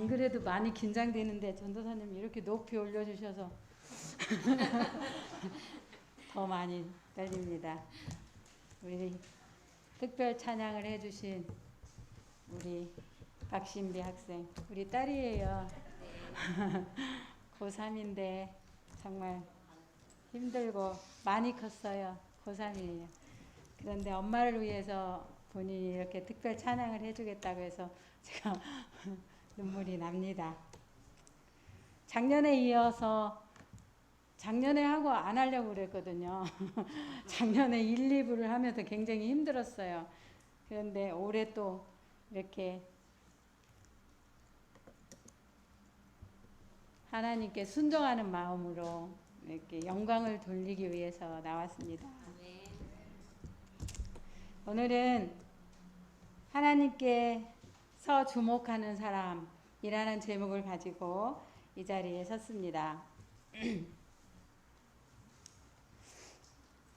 안 그래도 많이 긴장되는데 전도사님 이렇게 높이 올려주셔서 더 많이 떨립니다. 우리 특별 찬양을 해주신 우리 박신비 학생, 우리 딸이에요. 고3인데 정말 힘들고 많이 컸어요. 고3이에요. 그런데 엄마를 위해서 본인이 이렇게 특별 찬양을 해주겠다고 해서 제가 눈물이 납니다. 작년에 이어서 작년에 하고 안 하려고 그랬거든요. 작년에 1, 2부를 하면서 굉장히 힘들었어요. 그런데 올해 또 이렇게 하나님께 순종하는 마음으로 이렇게 영광을 돌리기 위해서 나왔습니다. 오늘은 하나님께서 주목하는 사람이라는 제목을 가지고 이 자리에 섰습니다.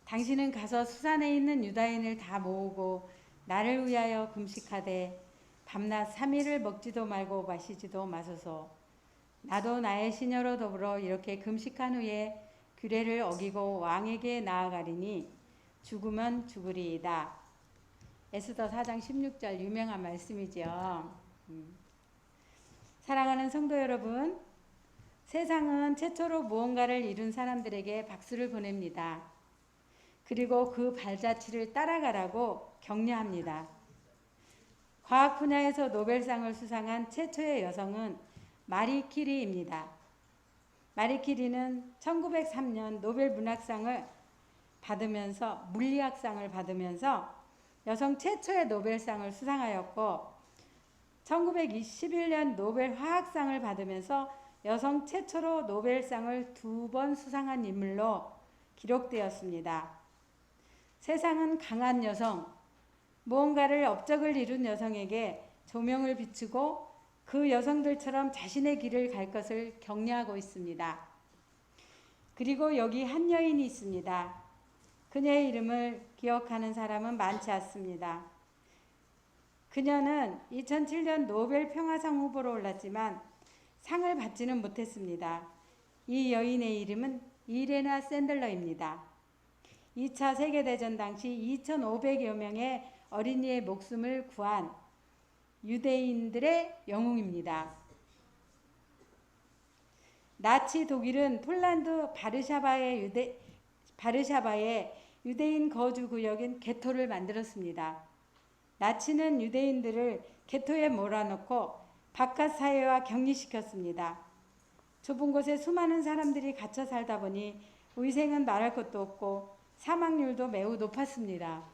당신은 가서 수산에 있는 유다인을 다 모으고 나를 위하여 금식하되 밤낮 3일을 먹지도 말고 마시지도 마소서. 나도 나의 시녀로 더불어 이렇게 금식한 후에 규례를 어기고 왕에게 나아가리니 죽으면 죽으리이다. 에스더 4장 16절 유명한 말씀이죠. 사랑하는 성도 여러분, 세상은 최초로 무언가를 이룬 사람들에게 박수를 보냅니다. 그리고 그 발자취를 따라가라고 격려합니다. 과학 분야에서 노벨상을 수상한 최초의 여성은 마리 퀴리입니다. 마리 퀴리는 1903년 노벨 문학상을 받으면서 물리학상을 받으면서 여성 최초의 노벨상을 수상하였고 1921년 노벨 화학상을 받으면서 여성 최초로 노벨상을 2번 수상한 인물로 기록되었습니다. 세상은 강한 여성, 무언가를 업적을 이룬 여성에게 조명을 비추고 그 여성들처럼 자신의 길을 갈 것을 격려하고 있습니다. 그리고 여기 한 여인이 있습니다. 그녀의 이름을 기억하는 사람은 많지 않습니다. 그녀는 2007년 노벨 평화상 후보로 올랐지만 상을 받지는 못했습니다. 이 여인의 이름은 이레나 샌들러입니다. 2차 세계대전 당시 2,500여 명의 어린이의 목숨을 구한 유대인들의 영웅입니다. 나치 독일은 폴란드 바르샤바의 유대인 거주 구역인 게토를 만들었습니다. 나치는 유대인들을 게토에 몰아넣고 바깥 사회와 격리시켰습니다. 좁은 곳에 수많은 사람들이 갇혀 살다 보니 위생은 말할 것도 없고 사망률도 매우 높았습니다.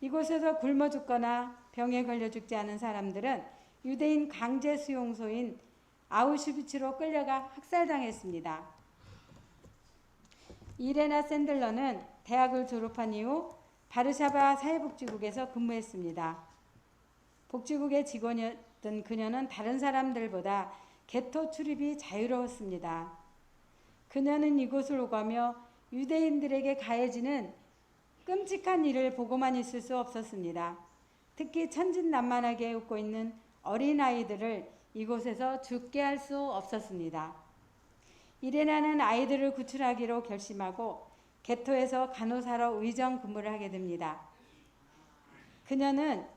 이곳에서 굶어 죽거나 병에 걸려 죽지 않은 사람들은 유대인 강제 수용소인 아우슈비츠로 끌려가 학살당했습니다. 이레나 샌들러는 대학을 졸업한 이후 바르샤바 사회복지국에서 근무했습니다. 복지국의 직원이었던 그녀는 다른 사람들보다 게토 출입이 자유로웠습니다. 그녀는 이곳을 오가며 유대인들에게 가해지는 끔찍한 일을 보고만 있을 수 없었습니다. 특히 천진난만하게 웃고 있는 어린아이들을 이곳에서 죽게 할 수 없었습니다. 이레나는 아이들을 구출하기로 결심하고 게토에서 간호사로 의정 근무를 하게 됩니다. 그녀는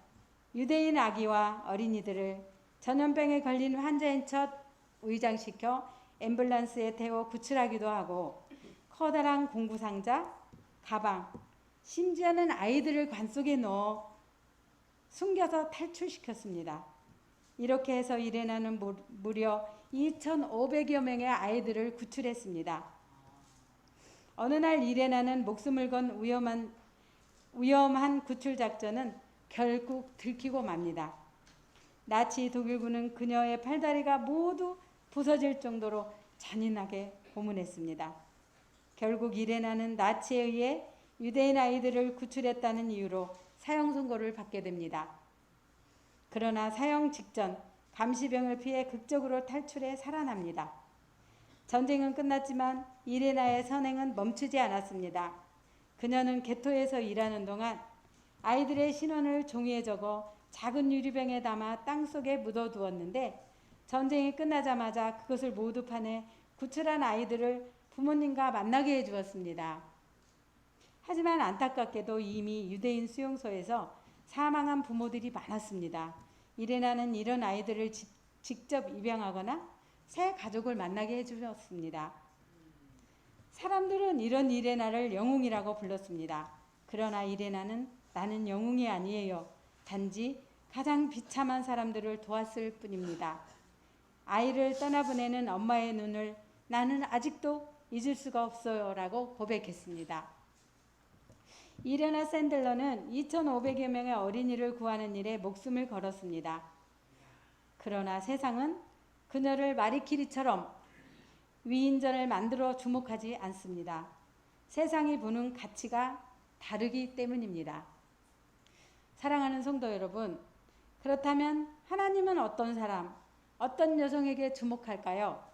유대인 아기와 어린이들을 전염병에 걸린 환자인 척 위장시켜 앰뷸런스에 태워 구출하기도 하고 커다란 공구상자, 가방, 심지어는 아이들을 관 속에 넣어 숨겨서 탈출시켰습니다. 이렇게 해서 이레나는 무려 2,500여 명의 아이들을 구출했습니다. 어느 날 이레나는 목숨을 건 위험한 구출 작전은 결국 들키고 맙니다. 나치 독일군은 그녀의 팔다리가 모두 부서질 정도로 잔인하게 고문했습니다. 결국 이레나는 나치에 의해 유대인 아이들을 구출했다는 이유로 사형 선고를 받게 됩니다. 그러나 사형 직전 감시병을 피해 극적으로 탈출해 살아납니다. 전쟁은 끝났지만 이레나의 선행은 멈추지 않았습니다. 그녀는 게토에서 일하는 동안 아이들의 신원을 종이에 적어 작은 유리병에 담아 땅속에 묻어두었는데 전쟁이 끝나자마자 그것을 모두 파내 구출한 아이들을 부모님과 만나게 해주었습니다. 하지만 안타깝게도 이미 유대인 수용소에서 사망한 부모들이 많았습니다. 이레나는 이런 아이들을 직접 입양하거나 새 가족을 만나게 해주었습니다. 사람들은 이런 이레나를 영웅이라고 불렀습니다. 그러나 이레나는 나는 영웅이 아니에요. 단지 가장 비참한 사람들을 도왔을 뿐입니다. 아이를 떠나보내는 엄마의 눈을 나는 아직도 잊을 수가 없어요 라고 고백했습니다. 이레나 샌들러는 2,500여 명의 어린이를 구하는 일에 목숨을 걸었습니다. 그러나 세상은 그녀를 마리키리처럼 위인전을 만들어 주목하지 않습니다. 세상이 보는 가치가 다르기 때문입니다. 사랑하는 성도 여러분, 그렇다면 하나님은 어떤 사람, 어떤 여성에게 주목할까요?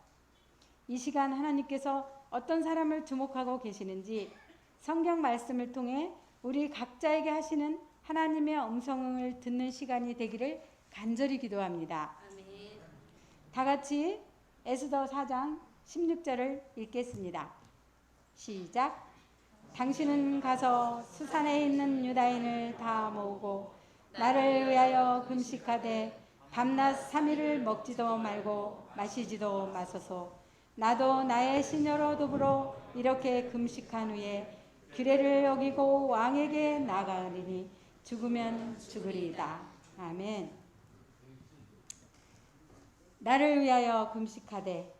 이 시간 하나님께서 어떤 사람을 주목하고 계시는지 성경 말씀을 통해 우리 각자에게 하시는 하나님의 음성을 듣는 시간이 되기를 간절히 기도합니다. 아멘. 다 같이 에스더 4장 16절을 읽겠습니다. 시작. 당신은 가서 수산에 있는 유다인을 다 모으고 나를 위하여 금식하되 밤낮 3일을 먹지도 말고 마시지도 마소서. 나도 나의 시녀로 더불어 이렇게 금식한 후에 규례를 어기고 왕에게 나가리니 죽으면 죽으리이다. 아멘. 나를 위하여 금식하되,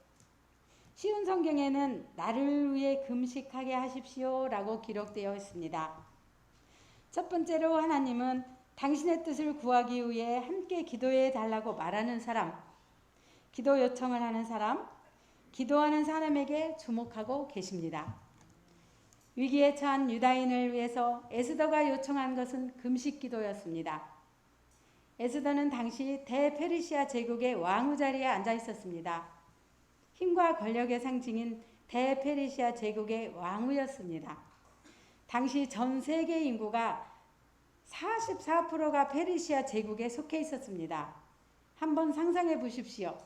쉬운 성경에는 나를 위해 금식하게 하십시오 라고 기록되어 있습니다. 첫 번째로 하나님은 당신의 뜻을 구하기 위해 함께 기도해 달라고 말하는 사람, 기도 요청을 하는 사람, 기도하는 사람에게 주목하고 계십니다. 위기에 처한 유다인을 위해서 에스더가 요청한 것은 금식 기도였습니다. 에스더는 당시 대페르시아 제국의 왕후 자리에 앉아 있었습니다. 힘과 권력의 상징인 대페르시아 제국의 왕후였습니다. 당시 전 세계 인구가 44%가 페르시아 제국에 속해 있었습니다. 한번 상상해 보십시오.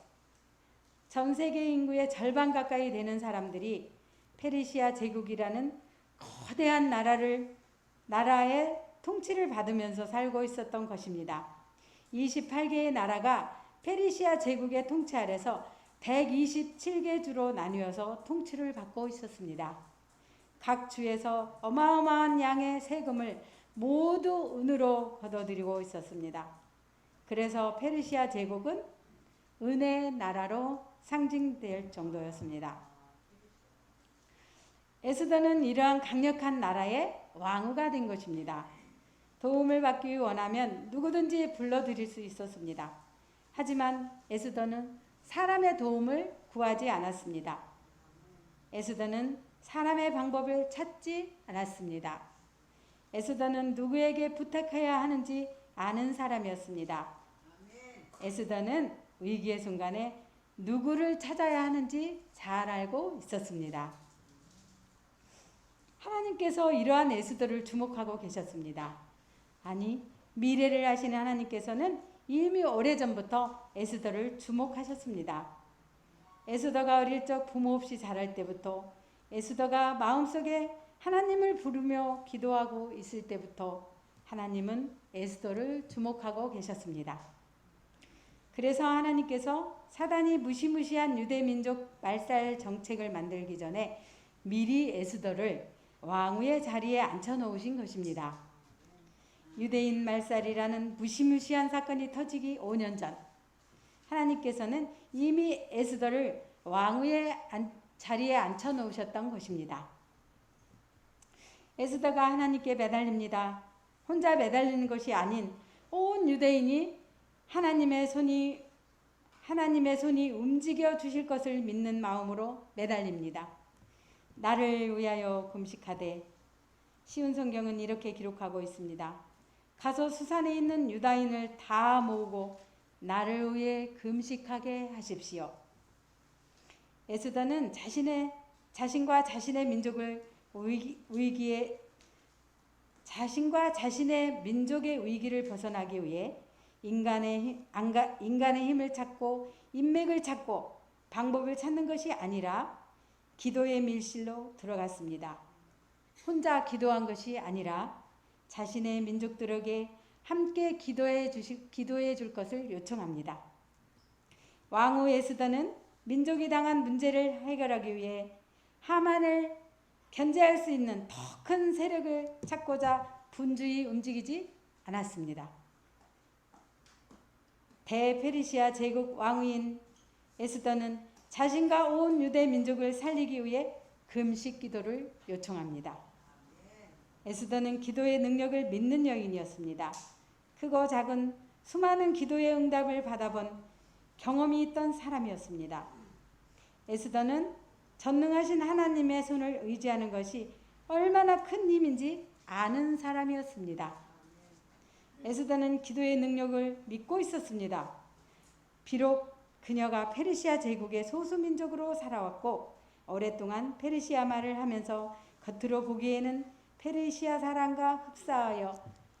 전 세계 인구의 절반 가까이 되는 사람들이 페르시아 제국이라는 거대한 나라의 통치를 받으면서 살고 있었던 것입니다. 28개의 나라가 페르시아 제국의 통치 아래서 127개 주로 나뉘어서 통치를 받고 있었습니다. 각 주에서 어마어마한 양의 세금을 모두 은으로 걷어들이고 있었습니다. 그래서 페르시아 제국은 은의 나라로 상징될 정도였습니다. 에스더는 이러한 강력한 나라의 왕후가 된 것입니다. 도움을 받기 원하면 누구든지 불러들일 수 있었습니다. 하지만 에스더는 사람의 도움을 구하지 않았습니다. 에스더는 사람의 방법을 찾지 않았습니다. 에스더는 누구에게 부탁해야 하는지 아는 사람이었습니다. 에스더는 위기의 순간에 누구를 찾아야 하는지 잘 알고 있었습니다. 하나님께서 이러한 에스더를 주목하고 계셨습니다. 아니, 미래를 아시는 하나님께서는 이미 오래전부터 에스더를 주목하셨습니다. 에스더가 어릴 적 부모 없이 자랄 때부터, 에스더가 마음속에 하나님을 부르며 기도하고 있을 때부터 하나님은 에스더를 주목하고 계셨습니다. 그래서 하나님께서 사단이 무시무시한 유대민족 말살 정책을 만들기 전에 미리 에스더를 왕후의 자리에 앉혀놓으신 것입니다. 유대인 말살이라는 무시무시한 사건이 터지기 5년 전, 하나님께서는 이미 에스더를 왕후의 자리에 앉혀놓으셨던 것입니다. 에스더가 하나님께 매달립니다. 혼자 매달리는 것이 아닌 온 유대인이 하나님의 손이 움직여 주실 것을 믿는 마음으로 매달립니다. 나를 위하여 금식하되, 쉬운 성경은 이렇게 기록하고 있습니다. 가서 수산에 있는 유다인을 다 모으고 나를 위해 금식하게 하십시오. 에스더는 자신과 자신의 민족의 위기를 벗어나기 위해 인간의 힘을 찾고 인맥을 찾고 방법을 찾는 것이 아니라 기도의 밀실로 들어갔습니다. 혼자 기도한 것이 아니라 자신의 민족들에게 함께 기도해 줄 것을 요청합니다. 왕후 에스더는 민족이 당한 문제를 해결하기 위해 하만을 견제할 수 있는 더 큰 세력을 찾고자 분주히 움직이지 않았습니다. 대페르시아 제국 왕후인 에스더는 자신과 온 유대 민족을 살리기 위해 금식 기도를 요청합니다. 에스더는 기도의 능력을 믿는 여인이었습니다. 크고 작은 수많은 기도의 응답을 받아본 경험이 있던 사람이었습니다. 에스더는 전능하신 하나님의 손을 의지하는 것이 얼마나 큰 힘인지 아는 사람이었습니다. 에스더는 기도의 능력을 믿고 있었습니다. 비록 그녀가 페르시아 제국의 소수민족으로 살아왔고 오랫동안 페르시아 말을 하면서 겉으로 보기에는 페르시아 사람과 흡사하여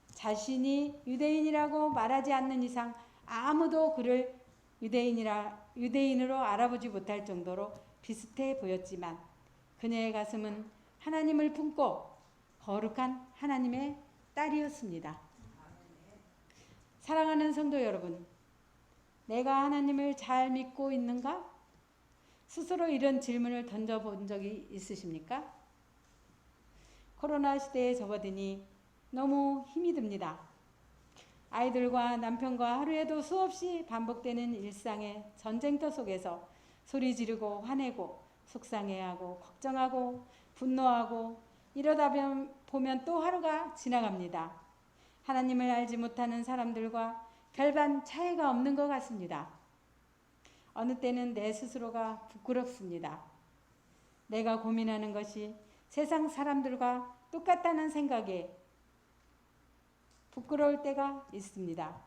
자신이 유대인이라고 말하지 않는 이상 아무도 그를 유대인으로 알아보지 못할 정도로 비슷해 보였지만 그녀의 가슴은 하나님을 품고 거룩한 하나님의 딸이었습니다. 사랑하는 성도 여러분, 내가 하나님을 잘 믿고 있는가? 스스로 이런 질문을 던져본 적이 있으십니까? 코로나 시대에 접어드니 너무 힘이 듭니다. 아이들과 남편과 하루에도 수없이 반복되는 일상의 전쟁터 속에서 소리 지르고 화내고 속상해하고 걱정하고 분노하고 이러다 보면 또 하루가 지나갑니다. 하나님을 알지 못하는 사람들과 별반 차이가 없는 것 같습니다. 어느 때는 내 스스로가 부끄럽습니다. 내가 고민하는 것이 세상 사람들과 똑같다는 생각에 부끄러울 때가 있습니다.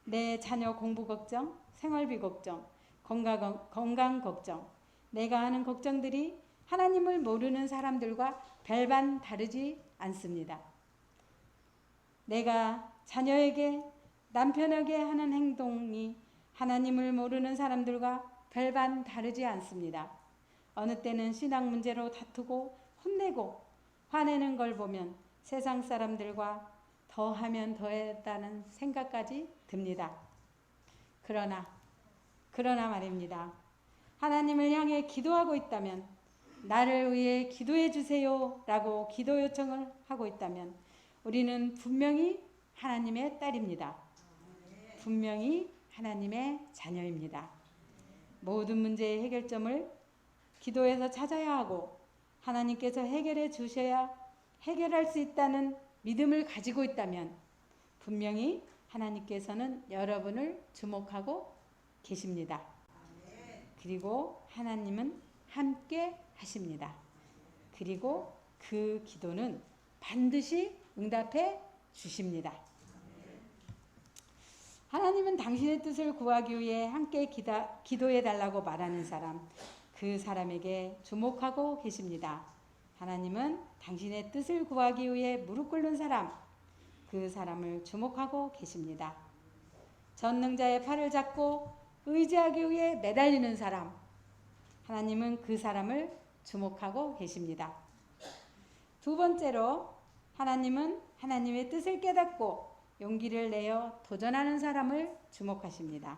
내 자녀 공부 걱정, 생활비 걱정, 건강 걱정, 내가 하는 걱정들이 하나님을 모르는 사람들과 별반 다르지 않습니다. 내가 자녀에게 남편에게 하는 행동이 하나님을 모르는 사람들과 별반 다르지 않습니다. 어느 때는 신앙 문제로 다투고 혼내고 화내는 걸 보면 세상 사람들과 더하면 더했다는 생각까지 듭니다. 그러나 말입니다. 하나님을 향해 기도하고 있다면, 나를 위해 기도해 주세요 라고 기도 요청을 하고 있다면 우리는 분명히 하나님의 딸입니다. 분명히 하나님의 자녀입니다. 모든 문제의 해결점을 기도에서 찾아야 하고 하나님께서 해결해 주셔야 해결할 수 있다는 믿음을 가지고 있다면 분명히 하나님께서는 여러분을 주목하고 계십니다. 그리고 하나님은 함께 하십니다. 그리고 그 기도는 반드시 응답해 주십니다. 하나님은 당신의 뜻을 구하기 위해 함께 기도해 달라고 말하는 사람, 그 사람에게 주목하고 계십니다. 하나님은 당신의 뜻을 구하기 위해 무릎 꿇는 사람, 그 사람을 주목하고 계십니다. 전능자의 팔을 잡고 의지하기 위해 매달리는 사람, 하나님은 그 사람을 주목하고 계십니다. 두 번째로 하나님은 하나님의 뜻을 깨닫고 용기를 내어 도전하는 사람을 주목하십니다.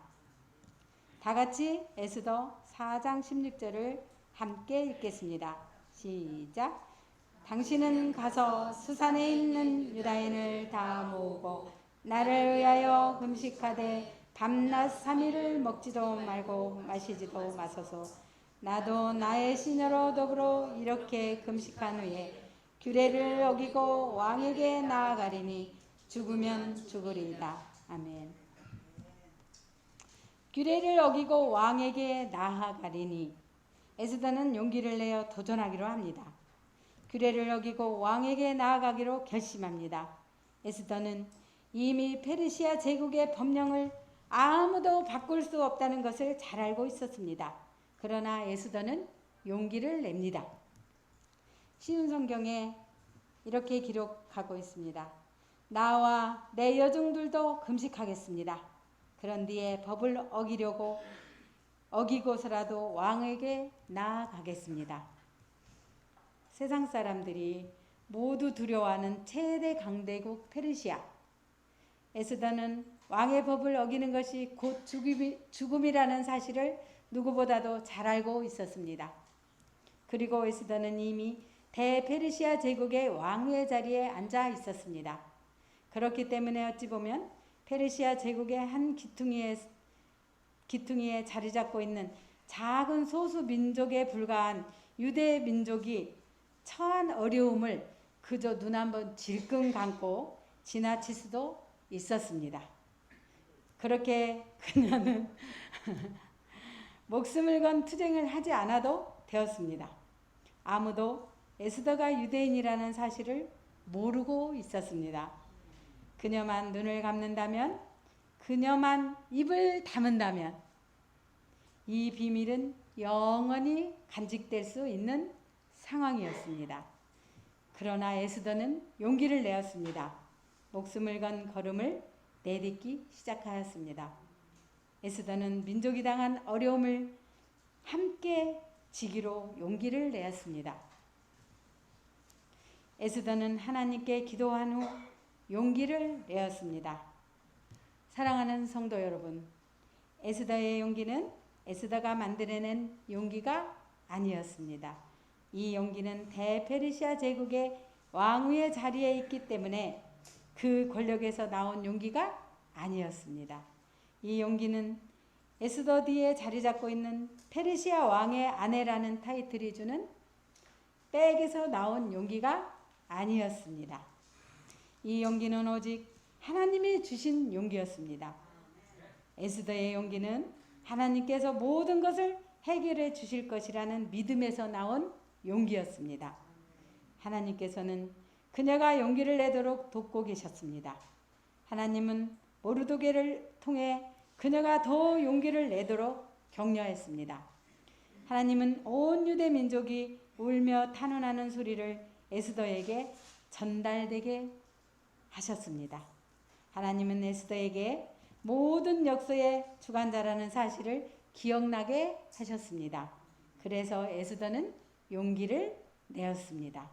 다 같이 에스더 4장 16절을 함께 읽겠습니다. 시작. 당신은 가서 수산에 있는 유다인을 다 모으고 나를 위하여 금식하되 밤낮 3일을 먹지도 말고 마시지도 마소서. 나도 나의 시녀로 더불어 이렇게 금식한 후에 규례를 어기고 왕에게 나아가리니 죽으면 죽으리이다. 아멘. 규례를 어기고 왕에게 나아가리니 에스더는 용기를 내어 도전하기로 합니다. 규례를 어기고 왕에게 나아가기로 결심합니다. 에스더는 이미 페르시아 제국의 법령을 아무도 바꿀 수 없다는 것을 잘 알고 있었습니다. 그러나 에스더는 용기를 냅니다. 쉬운 성경에 이렇게 기록하고 있습니다. 나와 내 여종들도 금식하겠습니다. 그런 뒤에 법을 어기고서라도 왕에게 나아가겠습니다. 세상 사람들이 모두 두려워하는 최대 강대국 페르시아. 에스더는 왕의 법을 어기는 것이 곧 죽음이라는 사실을 누구보다도 잘 알고 있었습니다. 그리고 에스더는 이미 대페르시아 제국의 왕의 자리에 앉아 있었습니다. 그렇기 때문에 어찌 보면 페르시아 제국의 한 기퉁이에 자리 잡고 있는 작은 소수 민족에 불과한 유대 민족이 처한 어려움을 그저 눈 한번 질끈 감고 지나칠 수도 있었습니다. 그렇게 그녀는 목숨을 건 투쟁을 하지 않아도 되었습니다. 아무도 에스더가 유대인이라는 사실을 모르고 있었습니다. 그녀만 눈을 감는다면, 그녀만 입을 다문다면 이 비밀은 영원히 간직될 수 있는 상황이었습니다. 그러나 에스더는 용기를 내었습니다. 목숨을 건 걸음을 내딛기 시작하였습니다. 에스더는 민족이 당한 어려움을 함께 지기로 용기를 내었습니다. 에스더는 하나님께 기도한 후 용기를 내었습니다. 사랑하는 성도 여러분, 에스더의 용기는 에스더가 만들어낸 용기가 아니었습니다. 이 용기는 대페르시아 제국의 왕위의 자리에 있기 때문에 그 권력에서 나온 용기가 아니었습니다. 이 용기는 에스더 뒤에 자리 잡고 있는 페르시아 왕의 아내라는 타이틀이 주는 백에서 나온 용기가 아니었습니다. 이 용기는 오직 하나님이 주신 용기였습니다. 에스더의 용기는 하나님께서 모든 것을 해결해 주실 것이라는 믿음에서 나온 용기였습니다. 하나님께서는 그녀가 용기를 내도록 돕고 계셨습니다. 하나님은 모르드게를 통해 그녀가 더 용기를 내도록 격려했습니다. 하나님은 온 유대 민족이 울며 탄원하는 소리를 에스더에게 전달되게 하셨습니다. 하나님은 에스더에게 모든 역사의 주관자라는 사실을 기억나게 하셨습니다. 그래서 에스더는 용기를 내었습니다.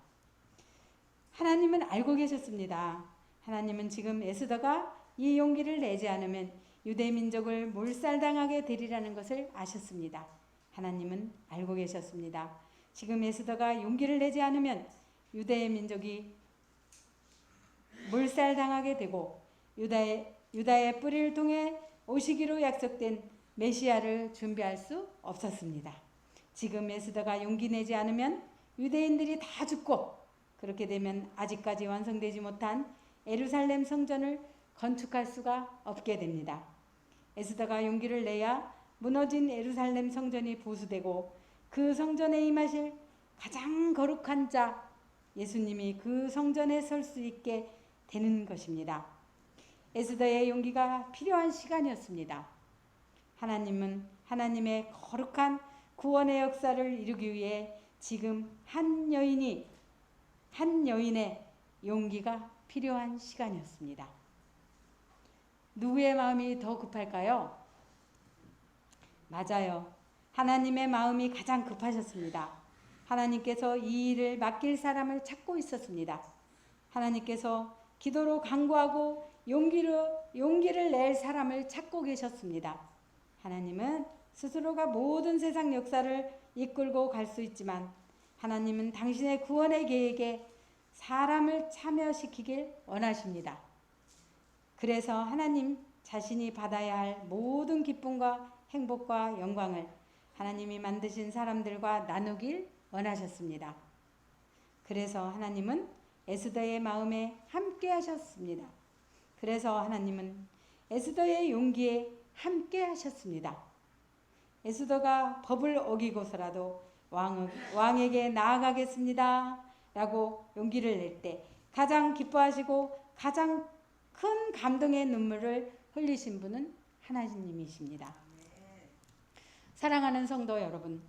하나님은 알고 계셨습니다. 하나님은 지금 에스더가 이 용기를 내지 않으면 유대 민족을 몰살당하게 되리라는 것을 아셨습니다. 하나님은 알고 계셨습니다. 지금 에스더가 용기를 내지 않으면 유대 민족이 몰살당하게 되고 유다의 뿌리를 통해 오시기로 약속된 메시아를 준비할 수 없었습니다. 지금 에스더가 용기 내지 않으면 유대인들이 다 죽고 그렇게 되면 아직까지 완성되지 못한 예루살렘 성전을 건축할 수가 없게 됩니다. 에스더가 용기를 내야 무너진 예루살렘 성전이 보수되고 그 성전에 임하실 가장 거룩한 자 예수님이 그 성전에 설 수 있게 되는 것입니다. 에스더의 용기가 필요한 시간이었습니다. 하나님은 하나님의 거룩한 구원의 역사를 이루기 위해 지금 한 여인의 용기가 필요한 시간이었습니다. 누구의 마음이 더 급할까요? 맞아요. 하나님의 마음이 가장 급하셨습니다. 하나님께서 이 일을 맡길 사람을 찾고 있었습니다. 하나님께서 기도로 간구하고 용기를 낼 사람을 찾고 계셨습니다. 하나님은 스스로가 모든 세상 역사를 이끌고 갈 수 있지만 하나님은 당신의 구원의 계획에 사람을 참여시키길 원하십니다. 그래서 하나님 자신이 받아야 할 모든 기쁨과 행복과 영광을 하나님이 만드신 사람들과 나누길 원하셨습니다. 그래서 하나님은 에스더의 마음에 함께 하셨습니다. 그래서 하나님은 에스더의 용기에 함께 하셨습니다. 에스더가 법을 어기고서라도 왕에게 나아가겠습니다 라고 용기를 낼 때 가장 기뻐하시고 가장 큰 감동의 눈물을 흘리신 분은 하나님이십니다. 사랑하는 성도 여러분,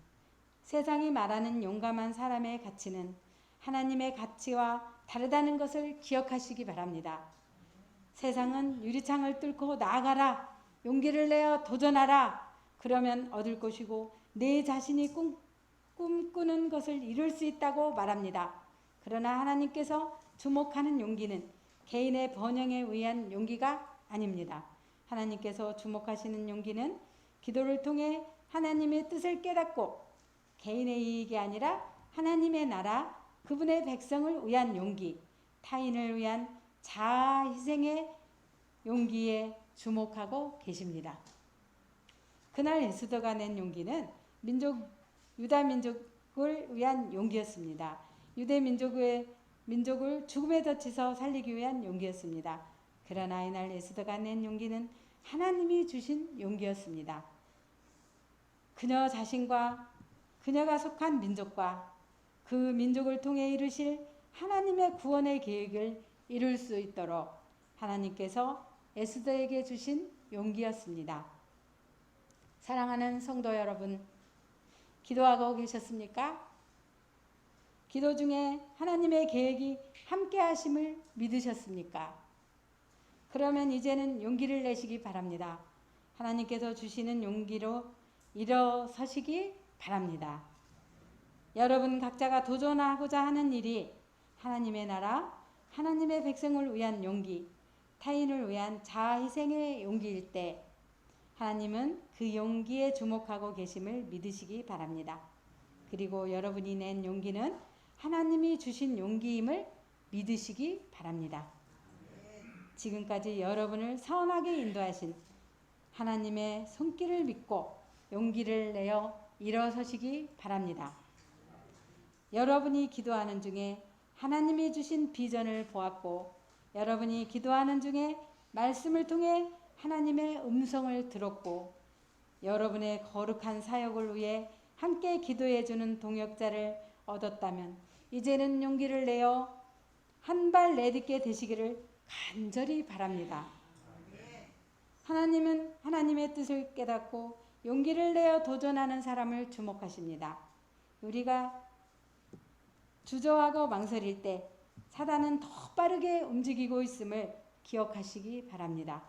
세상이 말하는 용감한 사람의 가치는 하나님의 가치와 다르다는 것을 기억하시기 바랍니다. 세상은 유리창을 뚫고 나아가라. 용기를 내어 도전하라. 그러면 얻을 것이고 내 자신이 꿈꾸는 것을 이룰 수 있다고 말합니다. 그러나 하나님께서 주목하는 용기는 개인의 번영에 의한 용기가 아닙니다. 하나님께서 주목하시는 용기는 기도를 통해 하나님의 뜻을 깨닫고 개인의 이익이 아니라 하나님의 나라, 그분의 백성을 위한 용기, 타인을 위한 자아 희생의 용기에 주목하고 계십니다. 그날 에스더가 낸 용기는 유다 민족을 위한 용기였습니다. 유대 민족을 죽음에 덧치서 살리기 위한 용기였습니다. 그러나 이날 에스더가 낸 용기는 하나님이 주신 용기였습니다. 그녀 자신과 그녀가 속한 민족과 그 민족을 통해 이루실 하나님의 구원의 계획을 이룰 수 있도록 하나님께서 에스더에게 주신 용기였습니다. 사랑하는 성도 여러분, 기도하고 계셨습니까? 기도 중에 하나님의 계획이 함께 하심을 믿으셨습니까? 그러면 이제는 용기를 내시기 바랍니다. 하나님께서 주시는 용기로 일어서시기 바랍니다. 여러분 각자가 도전하고자 하는 일이 하나님의 나라, 하나님의 백성을 위한 용기, 타인을 위한 자아 희생의 용기일 때 하나님은 그 용기에 주목하고 계심을 믿으시기 바랍니다. 그리고 여러분이 낸 용기는 하나님이 주신 용기임을 믿으시기 바랍니다. 지금까지 여러분을 선하게 인도하신 하나님의 손길을 믿고 용기를 내어 일어서시기 바랍니다. 여러분이 기도하는 중에 하나님이 주신 비전을 보았고 여러분이 기도하는 중에 말씀을 통해 하나님의 음성을 들었고 여러분의 거룩한 사역을 위해 함께 기도해 주는 동역자를 얻었다면 이제는 용기를 내어 한 발 내딛게 되시기를 간절히 바랍니다. 하나님은 하나님의 뜻을 깨닫고 용기를 내어 도전하는 사람을 주목하십니다. 우리가 주저하고 망설일 때 사단은 더 빠르게 움직이고 있음을 기억하시기 바랍니다.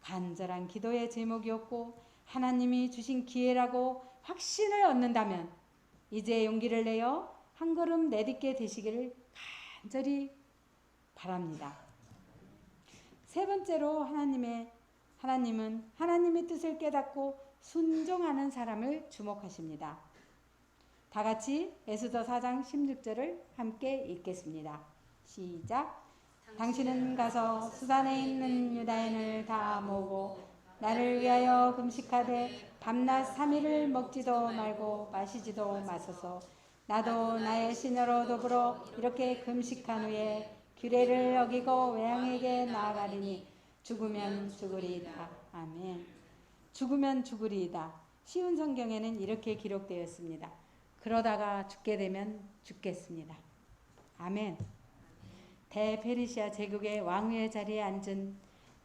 간절한 기도의 제목이었고 하나님이 주신 기회라고 확신을 얻는다면 이제 용기를 내어 한 걸음 내딛게 되시기를 간절히 바랍니다. 세 번째로 하나님은 하나님의 뜻을 깨닫고 순종하는 사람을 주목하십니다. 다 같이 에스더 4장 16절을 함께 읽겠습니다. 시작. 당신은 가서 수단에 있는 유다인을 다 모으고 나를 위하여 금식하되 밤낮 3일을 먹지도 말고 마시지도 마소서. 나도 나의 시녀로 더불어 이렇게 금식한 후에 규례를 어기고 외양에게 나아가리니 죽으면 죽으리이다. 아멘. 죽으면 죽으리이다. 쉬운 성경에는 이렇게 기록되었습니다. 그러다가 죽게 되면 죽겠습니다. 아멘. 대페르시아 제국의 왕위의 자리에 앉은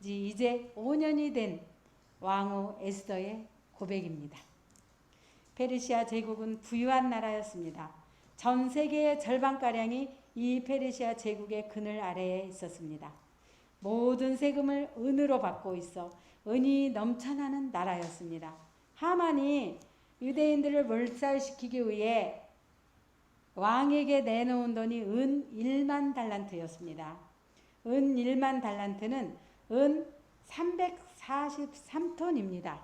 지 이제 5년이 된 왕후 에스더의 고백입니다. 페르시아 제국은 부유한 나라였습니다. 전 세계의 절반가량이 이 페르시아 제국의 그늘 아래에 있었습니다. 모든 세금을 은으로 받고 있어 은이 넘쳐나는 나라였습니다. 하만이 유대인들을 몰살시키기 위해 왕에게 내놓은 돈이 은 1만 달란트였습니다. 은 1만 달란트는 은 343톤입니다.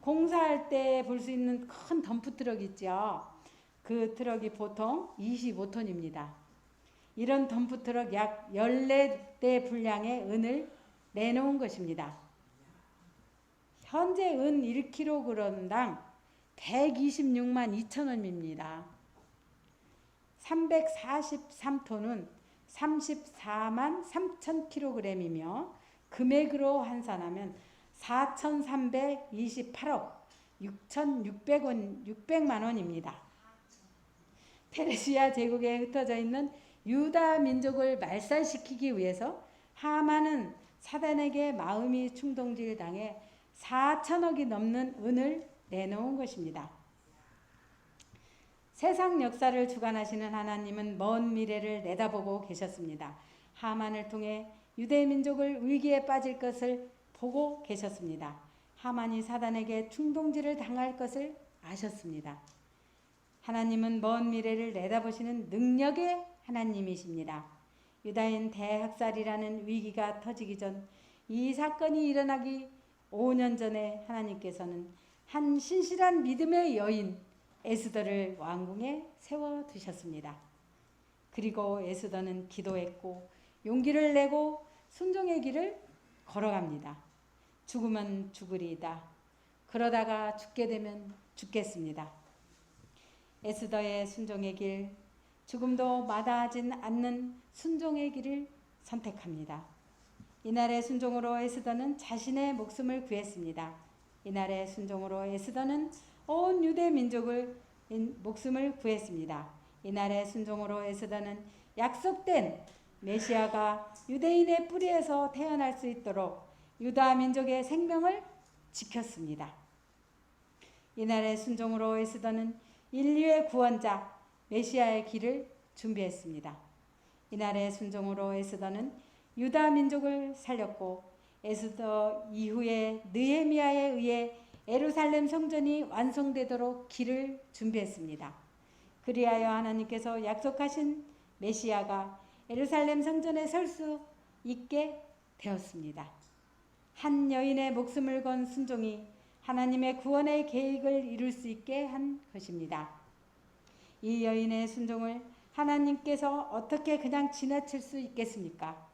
공사할 때 볼 수 있는 큰 덤프트럭 있죠. 그 트럭이 보통 25톤입니다. 이런 덤프트럭 약 14대 분량의 은을 내놓은 것입니다. 현재 은 1kg당 126만 2천 원입니다. 343톤은 34만 3천 kg이며 금액으로 환산하면 4,328억 6,600만 원입니다. 페르시아 제국에 흩어져 있는 유다 민족을 말살시키기 위해서 하만은 사단에게 마음이 충동질 당해 4천억이 넘는 은을 내놓은 것입니다. 세상 역사를 주관하시는 하나님은 먼 미래를 내다보고 계셨습니다. 하만을 통해 유대 민족을 위기에 빠질 것을 보고 계셨습니다. 하만이 사단에게 충동질을 당할 것을 아셨습니다. 하나님은 먼 미래를 내다보시는 능력의 하나님이십니다. 유다인 대학살이라는 위기가 터지기 전 이 사건이 일어나기 5년 전에 하나님께서는 한 신실한 믿음의 여인 에스더를 왕궁에 세워두셨습니다. 그리고 에스더는 기도했고 용기를 내고 순종의 길을 걸어갑니다. 죽으면 죽으리이다. 그러다가 죽게 되면 죽겠습니다. 에스더의 순종의 길, 죽음도 마다하진 않는 순종의 길을 선택합니다. 이날의 순종으로 에스더는 자신의 목숨을 구했습니다. 이날의 순종으로 에스더는 온 유대 민족을 목숨을 구했습니다. 이날의 순종으로 에스더는 약속된 메시아가 유대인의 뿌리에서 태어날 수 있도록 유다 민족의 생명을 지켰습니다. 이날의 순종으로 에스더는 인류의 구원자 메시아의 길을 준비했습니다. 이날의 순종으로 에스더는 유다 민족을 살렸고 에스더 이후에 느헤미야에 의해 예루살렘 성전이 완성되도록 길을 준비했습니다. 그리하여 하나님께서 약속하신 메시아가 예루살렘 성전에 설 수 있게 되었습니다. 한 여인의 목숨을 건 순종이 하나님의 구원의 계획을 이룰 수 있게 한 것입니다. 이 여인의 순종을 하나님께서 어떻게 그냥 지나칠 수 있겠습니까?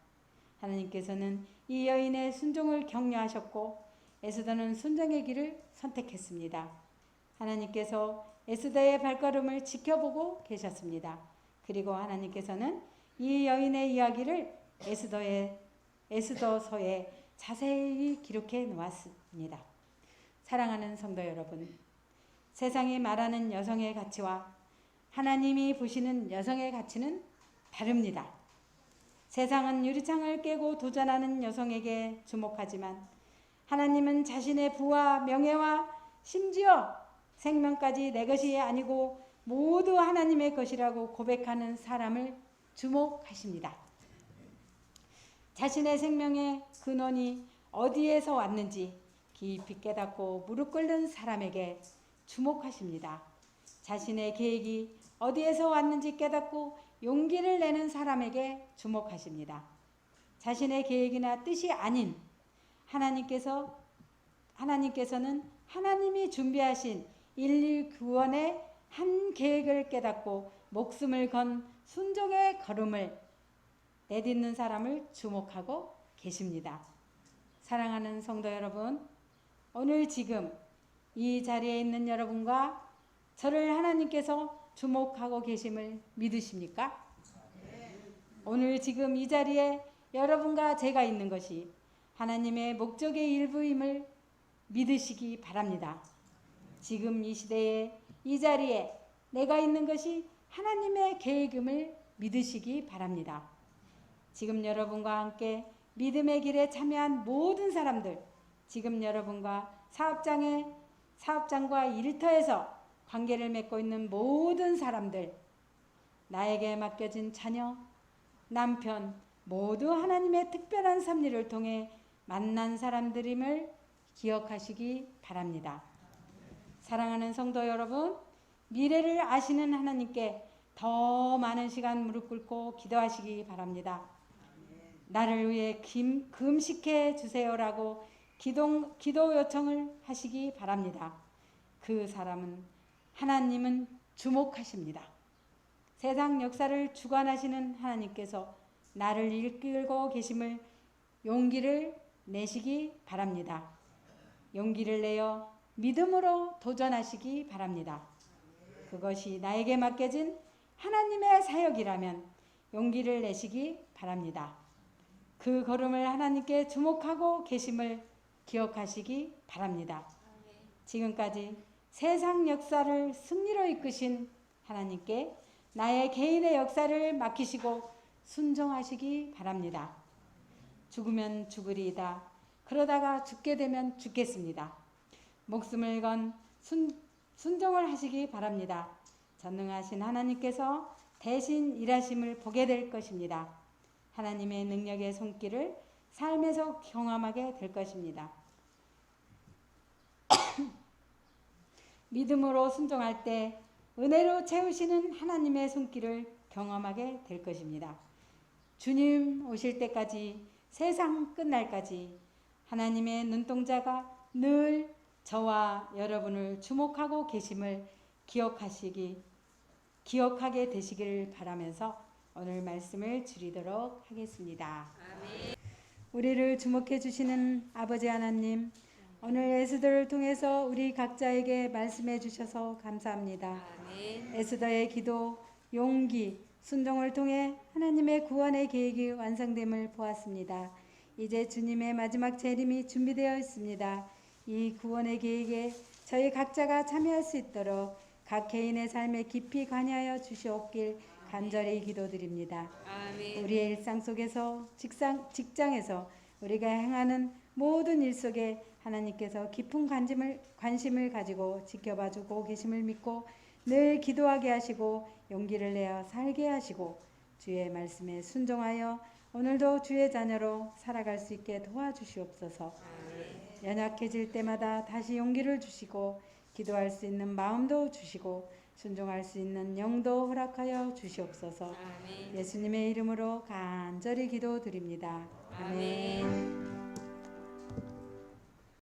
하나님께서는 이 여인의 순종을 격려하셨고 에스더는 순종의 길을 선택했습니다. 하나님께서 에스더의 발걸음을 지켜보고 계셨습니다. 그리고 하나님께서는 이 여인의 이야기를 에스더서에 자세히 기록해 놓았습니다. 사랑하는 성도 여러분, 세상이 말하는 여성의 가치와 하나님이 보시는 여성의 가치는 다릅니다. 세상은 유리창을 깨고 도전하는 여성에게 주목하지만 하나님은 자신의 부와 명예와 심지어 생명까지 내 것이 아니고 모두 하나님의 것이라고 고백하는 사람을 주목하십니다. 자신의 생명의 근원이 어디에서 왔는지 깊이 깨닫고 무릎 꿇는 사람에게 주목하십니다. 자신의 계획이 어디에서 왔는지 깨닫고 용기를 내는 사람에게 주목하십니다. 자신의 계획이나 뜻이 아닌 하나님께서는 하나님이 준비하신 인류 구원의 한 계획을 깨닫고 목숨을 건 순종의 걸음을 내딛는 사람을 주목하고 계십니다. 사랑하는 성도 여러분, 오늘 지금 이 자리에 있는 여러분과 저를 하나님께서 주목하고 계심을 믿으십니까? 오늘 지금 이 자리에 여러분과 제가 있는 것이 하나님의 목적의 일부임을 믿으시기 바랍니다. 지금 이 시대에 이 자리에 내가 있는 것이 하나님의 계획임을 믿으시기 바랍니다. 지금 여러분과 함께 믿음의 길에 참여한 모든 사람들, 지금 여러분과 사업장과 일터에서 관계를 맺고 있는 모든 사람들, 나에게 맡겨진 자녀, 남편 모두 하나님의 특별한 섭리를 통해 만난 사람들임을 기억하시기 바랍니다. 사랑하는 성도 여러분, 미래를 아시는 하나님께 더 많은 시간 무릎 꿇고 기도하시기 바랍니다. 나를 위해 금식해 주세요라고 기도 요청을 하시기 바랍니다. 그 사람은 하나님은 주목하십니다. 세상 역사를 주관하시는 하나님께서 나를 이끌고 계심을 용기를 내시기 바랍니다. 용기를 내어 믿음으로 도전하시기 바랍니다. 그것이 나에게 맡겨진 하나님의 사역이라면 용기를 내시기 바랍니다. 그 걸음을 하나님께 주목하고 계심을 기억하시기 바랍니다. 지금까지 세상 역사를 승리로 이끄신 하나님께 나의 개인의 역사를 맡기시고 순종하시기 바랍니다. 죽으면 죽으리이다. 그러다가 죽게 되면 죽겠습니다. 목숨을 건 순종을 하시기 바랍니다. 전능하신 하나님께서 대신 일하심을 보게 될 것입니다. 하나님의 능력의 손길을 삶에서 경험하게 될 것입니다. 믿음으로 순종할 때 은혜로 채우시는 하나님의 손길을 경험하게 될 것입니다. 주님 오실 때까지, 세상 끝날까지 하나님의 눈동자가 늘 저와 여러분을 주목하고 계심을 기억하게 되시기를 바라면서 오늘 말씀을 드리도록 하겠습니다. 아멘. 우리를 주목해 주시는 아버지 하나님, 오늘 에스더를 통해서 우리 각자에게 말씀해 주셔서 감사합니다. 아멘. 에스더의 기도, 용기, 순종을 통해 하나님의 구원의 계획이 완성됨을 보았습니다. 이제 주님의 마지막 재림이 준비되어 있습니다. 이 구원의 계획에 저희 각자가 참여할 수 있도록 각 개인의 삶에 깊이 관여하여 주시옵길 간절히 기도드립니다. 아멘. 우리의 일상 속에서, 직장에서 우리가 행하는 모든 일 속에 하나님께서 깊은 관심을 가지고 지켜봐주고 계심을 믿고 늘 기도하게 하시고 용기를 내어 살게 하시고 주의 말씀에 순종하여 오늘도 주의 자녀로 살아갈 수 있게 도와주시옵소서. 연약해질 때마다 다시 용기를 주시고 기도할 수 있는 마음도 주시고 순종할 수 있는 영도 허락하여 주시옵소서. 예수님의 이름으로 간절히 기도드립니다. 아멘.